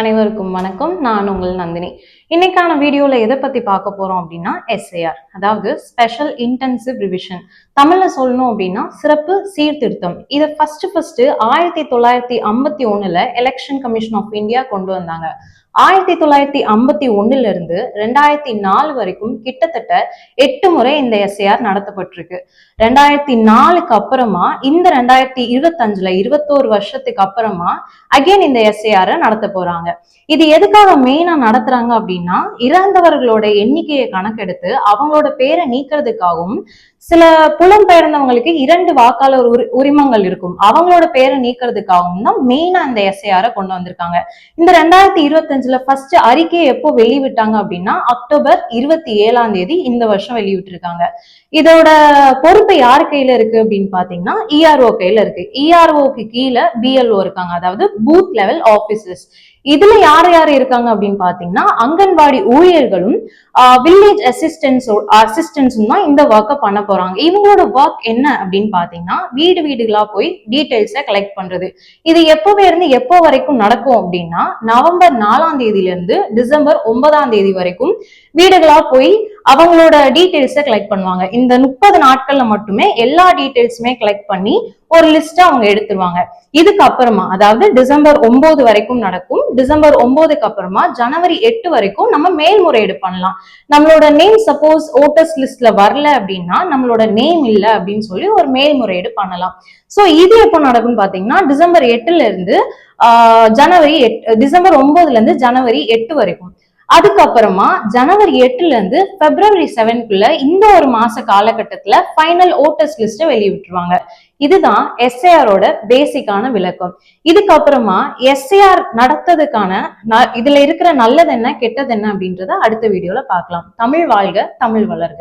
அனைவருக்கும் வணக்கம். நான் உங்கள் நந்தினி. இன்னைக்கான வீடியோல எதை பத்தி பார்க்க போறோம் அப்படின்னா எஸ்ஐஆர், அதாவது ஸ்பெஷல் இன்டென்சிவ் ரிவிஷன். தமிழ்ல சொல்லணும் அப்படின்னா சிறப்பு சீர்திருத்தம். இதை first 1951 election commission of India கொண்டு வந்தாங்க. 1951 இருந்து 2004 வரைக்கும் கிட்டத்தட்ட 8 முறை இந்த எஸ்ஐஆர் நடத்தப்பட்டிருக்கு. 2004க்கு அப்புறமா இந்த 2025 21 வருஷத்துக்கு அப்புறமா அகைன் இந்த எஸ்ஐஆர் நடத்த போறாங்க. இது எதுக்காக மெயினா நடத்துறாங்க அப்படின்னா, இறந்தவர்களோட எண்ணிக்கையை கணக்கெடுத்து அவங்களோட பேரை நீக்கிறதுக்காகவும், சில புலம்பெயர்ந்தவங்களுக்கு 2 வாக்காளர் உரிமங்கள் இருக்கும், அவங்களோட பேரை நீக்கிறதுக்காகவும் தான் மெயினா இந்த எஸ்ஐஆரை கொண்டு வந்திருக்காங்க. இந்த 2025 ஃபர்ஸ்ட் அறிக்கையை எப்போ வெளியிட்டாங்க அப்படின்னா அக்டோபர் 27 இந்த வருஷம் வெளியிட்டிருக்காங்க. இதோட பொறுப்பு யார் கையில இருக்கு அப்படின்னு பாத்தீங்கன்னா இஆர்ஓ கையில இருக்கு. இஆர்ஓக்கு கீழே பிஎல்ஓ இருக்காங்க, அதாவது பூத் லெவல் ஆபீசர்ஸ். இதுல யார் யார் இருக்காங்க அப்படின்னு பாத்தீங்கன்னா அங்கன்வாடி ஊழியர்களும் வில்லேஜ் அசிஸ்டன்ஸும் தான் இந்த ஒர்க்கை பண்ண போறாங்க. இவங்களோட ஒர்க் என்ன அப்படின்னு பாத்தீங்கன்னா வீடு வீடுகளா போய் டீடைல்ஸை கலெக்ட் பண்றது. இது எப்பவே இருந்து எப்போ வரைக்கும் நடக்கும் அப்படின்னா நவம்பர் 4 இருந்து டிசம்பர் 9 வரைக்கும் வீடுகளா போய் அவங்களோட டீடைல்ஸை கலெக்ட் பண்ணுவாங்க. இந்த 30 நாட்கள்ல மட்டுமே எல்லா டீடைல்ஸுமே கலெக்ட் பண்ணி ஒரு லிஸ்டா அவங்க எடுத்துருவாங்க. இதுக்கு அப்புறமா, அதாவது டிசம்பர் 9 வரைக்கும் நடக்கும். டிசம்பர் 9க்கு அப்புறமா ஜனவரி 8 வரைக்கும் நம்ம மேல்முறையீடு பண்ணலாம். நம்மளோட நேம் சப்போஸ் ஓட்டர்ஸ் லிஸ்ட்ல வரல அப்படின்னா, நம்மளோட நேம் இல்ல அப்படின்னு சொல்லி ஒரு மேல்முறையீடு பண்ணலாம். சோ இது எப்போ நடக்கும்னு பாத்தீங்கன்னா டிசம்பர் 8ல இருந்து டிசம்பர் 9ல இருந்து ஜனவரி 8 வரைக்கும். அதுக்கப்புறமா ஜனவரி 8ல இருந்து பிப்ரவரி 7க்குள்ள இந்த ஒரு மாச காலகட்டத்துல ஃபைனல் ஓட்டர்ஸ் லிஸ்ட வெளியிட்டுருவாங்க. இதுதான் எஸ்ஐஆரோட பேசிக்கான விளக்கம். இதுக்கப்புறமா எஸ்ஐஆர் நடத்ததுக்கான இதுல இருக்கிற நல்லது என்ன கெட்டது என்ன அப்படின்றத அடுத்த வீடியோல பார்க்கலாம். தமிழ் வாழ்க, தமிழ் வளர்க.